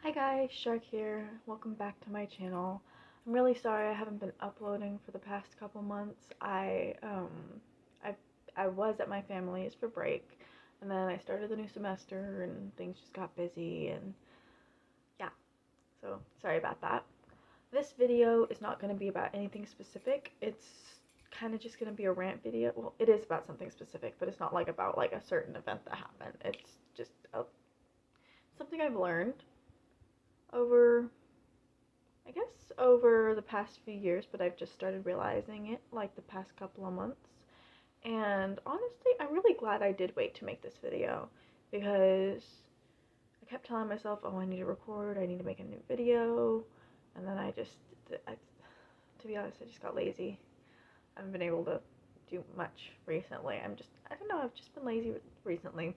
Hi guys, Shark here. Welcome back to my channel. I'm really sorry I haven't been uploading for the past couple months. I I was at my family's for break, and then I started the new semester and things just got busy and yeah. So, sorry about that. This video is not going to be about anything specific. It's kind of just going to be a rant video. Well, it is about something specific, but it's not like about like a certain event that happened. It's just something I've learned over I guess over the past few years, but I've just started realizing it like the past couple of months. And honestly, I'm really glad I did wait to make this video because I kept telling myself, oh, I need to record, I need to make a new video. And then to be honest, I just got lazy. I haven't been able to do much recently. I don't know, I've just been lazy recently.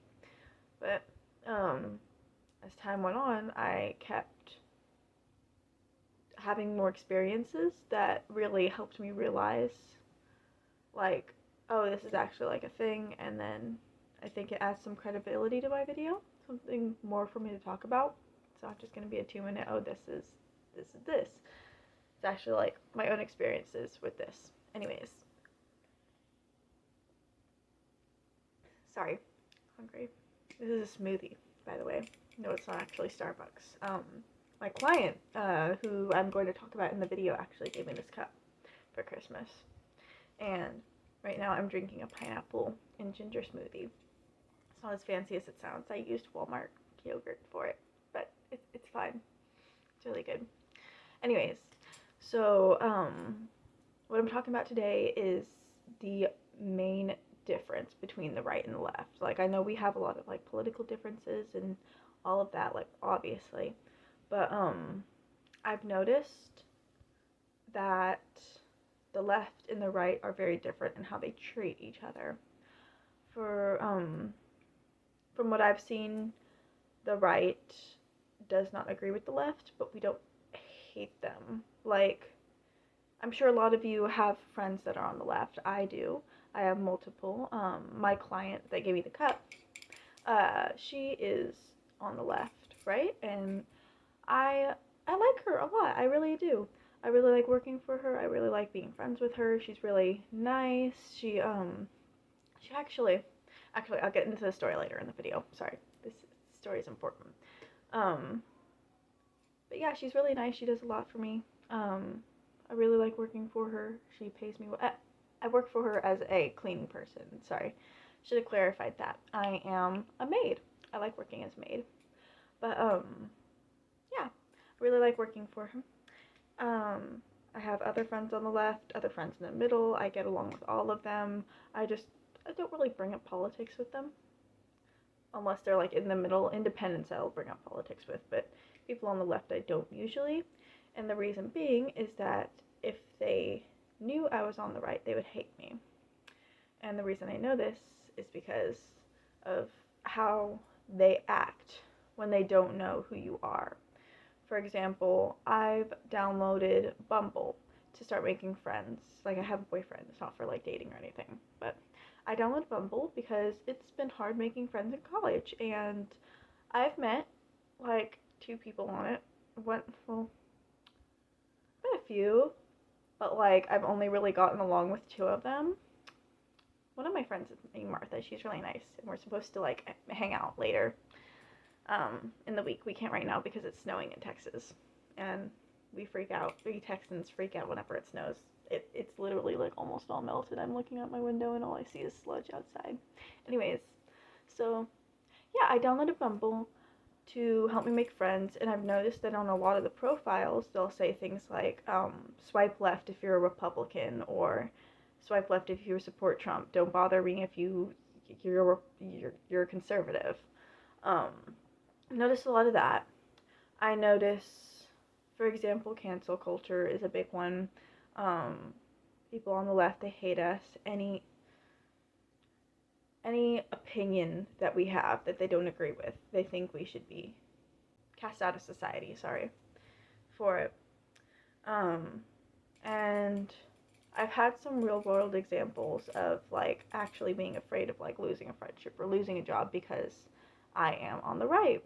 But as time went on, I kept having more experiences that really helped me realize like, oh, this is actually like a thing, and then I think it adds some credibility to my video, something more for me to talk about. It's not just gonna be a 2 minute, oh, this. It's actually like my own experiences with this. Anyways, sorry, hungry. This is a smoothie, by the way. No, it's not actually Starbucks. My client, who I'm going to talk about in the video, actually gave me this cup for Christmas. And right now I'm drinking a pineapple and ginger smoothie. It's not as fancy as it sounds. I used Walmart yogurt for it, but it's fine. It's really good. Anyways, so what I'm talking about today is the main difference between the right and the left. Like, I know we have a lot of like political differences and all of that, like, obviously, but I've noticed that the left and the right are very different in how they treat each other. For from what I've seen, the right does not agree with the left, but we don't hate them. Like, I'm sure a lot of you have friends that are on the left. I do. I have multiple. My client that gave me the cup, she is on the left, right? And I I like her a lot. I really do. I really like working for her. I really like being friends with her. She's really nice. She actually I'll get into the story later in the video. Sorry. This story is important. Um but yeah, she's really nice. She does a lot for me. I really like working for her. She pays me well. I work for her as a cleaning person. Sorry. Should have clarified that. I am a maid. I like working as a maid. But yeah, I really like working for him. I have other friends on the left, other friends in the middle. I get along with all of them. I don't really bring up politics with them unless they're like in the middle. Independents I'll bring up politics with, but people on the left I don't usually. And the reason being is that if they knew I was on the right, they would hate me. And the reason I know this is because of how they act when they don't know who you are. For example, I've downloaded Bumble to start making friends. Like, I have a boyfriend. It's not for like dating or anything, but I downloaded Bumble because it's been hard making friends in college, and I've met like two people on it. Well, been a few, but like I've only really gotten along with two of them. One of my friends is named Martha. She's really nice, and we're supposed to like hang out later in the week. We can't right now because it's snowing in Texas, and we freak out. We Texans freak out whenever it snows. It's literally like almost all melted. I'm looking out my window and all I see is sludge outside. Anyways, so yeah, I downloaded Bumble to help me make friends, and I've noticed that on a lot of the profiles they'll say things like swipe left if you're a Republican, or swipe left if you support Trump. Don't bother me if you're conservative. Um, I've noticed a lot of that. I notice, for example, cancel culture is a big one. Um, People on the left, they hate us. Any opinion that we have that they don't agree with, they think we should be cast out of society. Sorry for it. And I've had some real world examples of like actually being afraid of like losing a friendship or losing a job because I am on the right.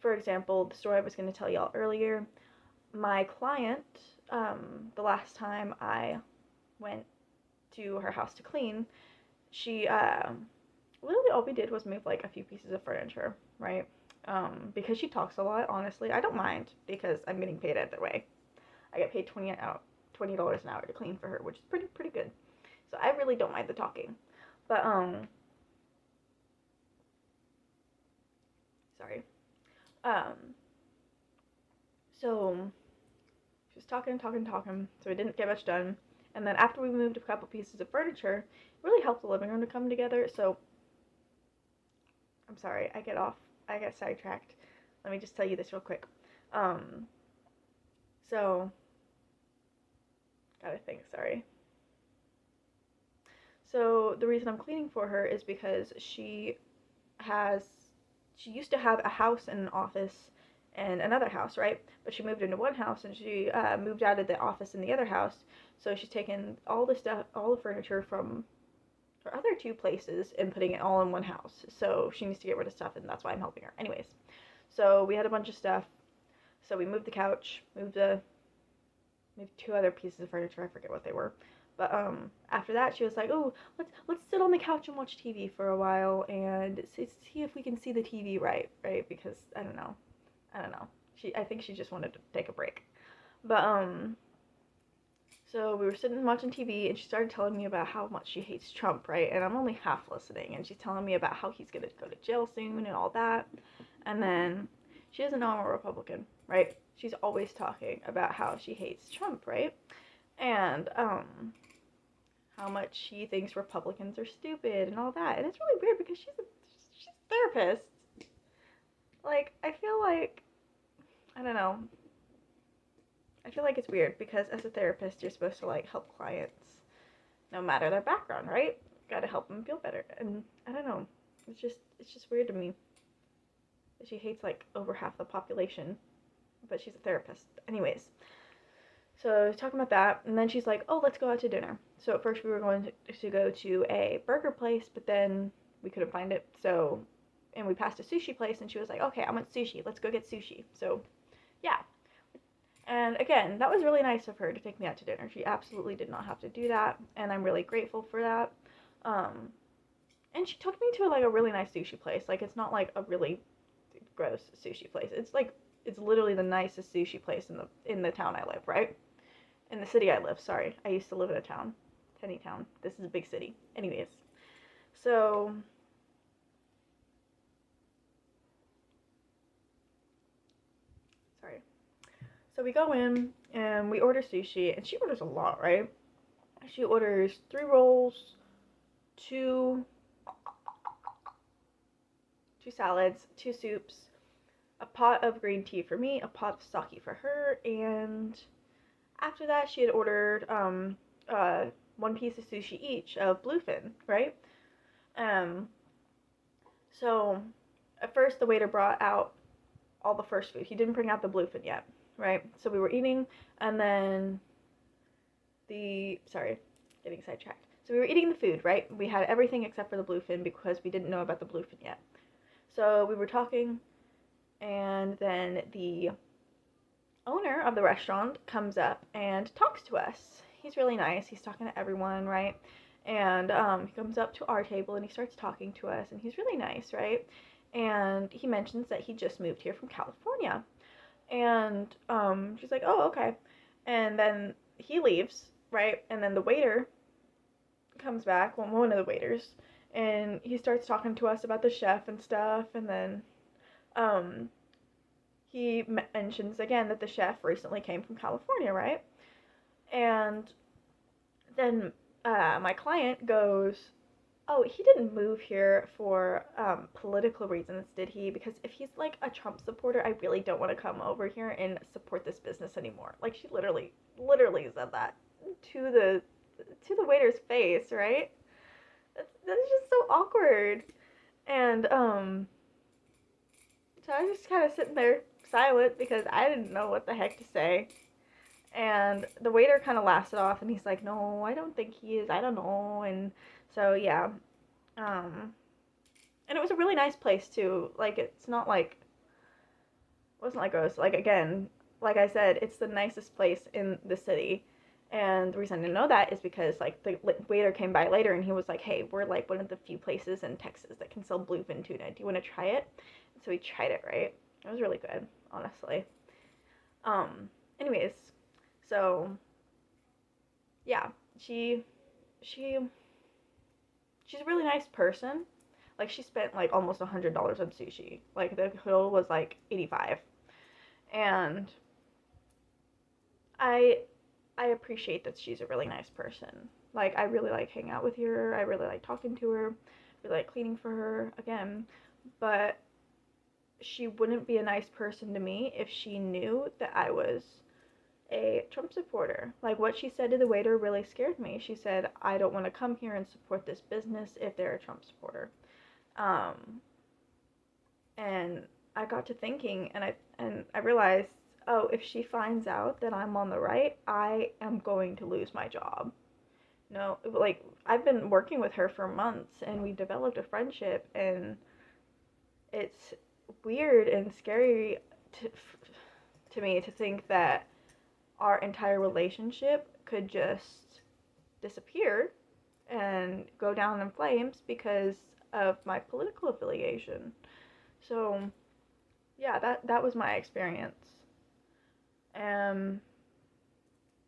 for example, the story I was going to tell y'all earlier, my client, the last time I went to her house to clean, she, literally all we did was move like a few pieces of furniture, right? Because she talks a lot, honestly, I don't mind because I'm getting paid either way. I get paid $20 an hour to clean for her, which is pretty good. So I really don't mind the talking. But sorry. Um, so she was talking, so we didn't get much done. And then after we moved a couple pieces of furniture, it really helped the living room to come together. So I'm sorry, I get sidetracked. Let me just tell you this real quick. So gotta think, sorry. So the reason I'm cleaning for her is because she used to have a house and an office and another house, right? But she moved into one house and she moved out of the office in the other house. So she's taken all the stuff, all the furniture from her other two places and putting it all in one house. So she needs to get rid of stuff, and that's why I'm helping her. Anyways, so we had a bunch of stuff. So we moved the couch, moved two other pieces of furniture. I forget what they were. But after that, she was like, "Oh, let's sit on the couch and watch TV for a while and see if we can see the TV right, Because I don't know. I think she just wanted to take a break. But so we were sitting watching TV, and she started telling me about how much she hates Trump, right? And I'm only half listening, and she's telling me about how he's gonna go to jail soon and all that. And then she doesn't know I'm a Republican, right? She's always talking about how she hates Trump, right? And how much she thinks Republicans are stupid and all that. And it's really weird because she's a therapist. Like, I feel like, I don't know. I feel like it's weird because as a therapist, you're supposed to like help clients no matter their background, right? Gotta help them feel better. And I don't know. It's just weird to me that she hates like over half the population, but she's a therapist. Anyways, so talking about that, and then she's like, "Oh, let's go out to dinner." So at first we were going to go to a burger place, but then we couldn't find it. So, and we passed a sushi place, and she was like, "Okay, I want sushi. Let's go get sushi." So, yeah. And again, that was really nice of her to take me out to dinner. She absolutely did not have to do that, and I'm really grateful for that. And she took me to like a really nice sushi place. Like, it's not like a really gross sushi place. It's literally the nicest sushi place in the town I live, right? In the city I live, sorry. I used to live in a town. Tiny town. This is a big city. Anyways. So sorry. So we go in and we order sushi, and she orders a lot, right? She orders 3 rolls, two salads, 2 soups, a pot of green tea for me, a pot of sake for her, and after that she had ordered 1 piece of sushi each of bluefin, right? Um, so at first the waiter brought out all the first food. He didn't bring out the bluefin yet, right? So we were eating, and then sorry, getting sidetracked. So we were eating the food, right? We had everything except for the bluefin because we didn't know about the bluefin yet. So we were talking, and then the owner of the restaurant comes up and talks to us. He's really nice. He's talking to everyone, right? And he comes up to our table and he starts talking to us, and he's really nice, right? And he mentions that he just moved here from California. And she's like, "Oh, okay." And then he leaves, right? And then the waiter comes back, well, one of the waiters, and he starts talking to us about the chef and stuff. And then he mentions again that the chef recently came from California, right? And then my client goes, "Oh, he didn't move here for political reasons, did he? Because if he's like a Trump supporter, I really don't want to come over here and support this business anymore." Like, she literally said that to the waiter's face, right? That's just so awkward. And so I was just kind of sitting there silent because I didn't know what the heck to say. And the waiter kind of laughs it off, and he's like, "No, I don't think he is. I don't know." And so yeah, and it was a really nice place too. Like, it's not like wasn't like gross. Like, again, like I said, it's the nicest place in the city. And the reason I didn't know that is because like the waiter came by later and he was like, "Hey, we're like one of the few places in Texas that can sell bluefin tuna. Do you want to try it?" And so we tried it, right? It was really good, honestly. Um, anyways, so yeah, she she she's a really nice person. Like, she spent like almost $100 on sushi. Like, the total was like 85. And I I appreciate that she's a really nice person. Like, I really like hanging out with her. I really like talking to her. I really like cleaning for her again. But she wouldn't be a nice person to me if she knew that I was a Trump supporter. Like, what she said to the waiter really scared me. She said, "I don't want to come here and support this business if they're a Trump supporter." Um, and I got to thinking, and I realized, oh, if she finds out that I'm on the right, I am going to lose my job. No, like, I've been working with her for months, and we developed a friendship, and it's weird and scary to me to think that our entire relationship could just disappear and go down in flames because of my political affiliation. So yeah, that was my experience. Um,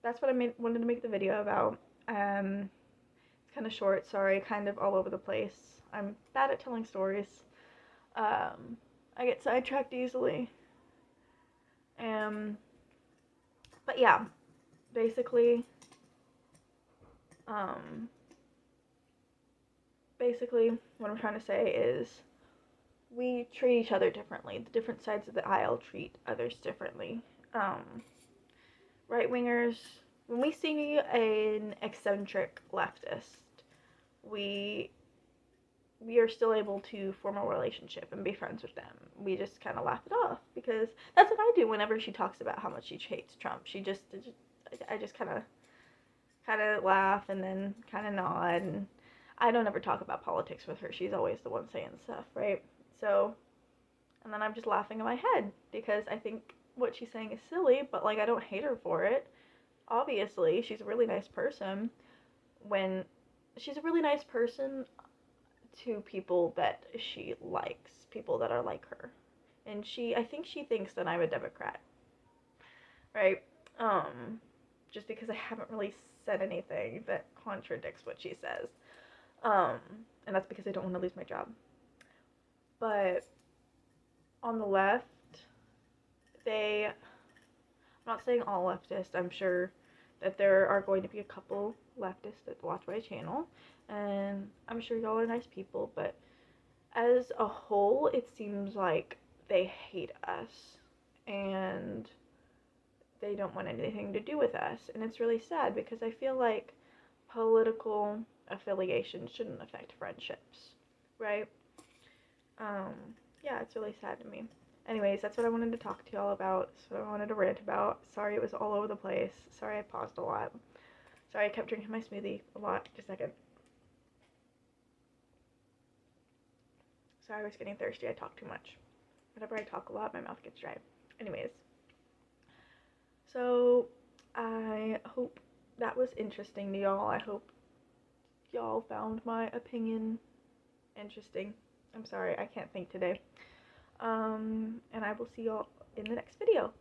that's what wanted to make the video about. It's kind of short, sorry, kind of all over the place. I'm bad at telling stories. I get sidetracked easily. Um, but yeah, basically, um, what I'm trying to say is we treat each other differently. The different sides of the aisle treat others differently. Right wingers, when we see an eccentric leftist, we we are still able to form a relationship and be friends with them. We just kind of laugh it off because that's what I do whenever she talks about how much she hates Trump. I just kind of laugh and then kind of nod, and I don't ever talk about politics with her. She's always the one saying stuff, right? So, and then I'm just laughing in my head because I think what she's saying is silly, but like, I don't hate her for it. Obviously, she's a really nice person. When she's a really nice person to people that she likes, people that are like her. And I think she thinks that I'm a Democrat, right? Um, just because I haven't really said anything that contradicts what she says. Um, and that's because I don't want to lose my job. But on the left, I'm not saying all leftists, I'm sure that there are going to be a couple leftists that watch my channel, and I'm sure y'all are nice people, but as a whole, it seems like they hate us and they don't want anything to do with us. And it's really sad because I feel like political affiliation shouldn't affect friendships, right? Um, yeah, it's really sad to me. Anyways, that's what I wanted to talk to y'all about. That's what I wanted to rant about. Sorry it was all over the place. Sorry I paused a lot. Sorry I kept drinking my smoothie a lot. Just a second. Sorry I was getting thirsty. I talk too much. Whenever I talk a lot, my mouth gets dry. Anyways. So, I hope that was interesting to y'all. I hope y'all found my opinion interesting. I'm sorry, I can't think today. And I will see y'all in the next video.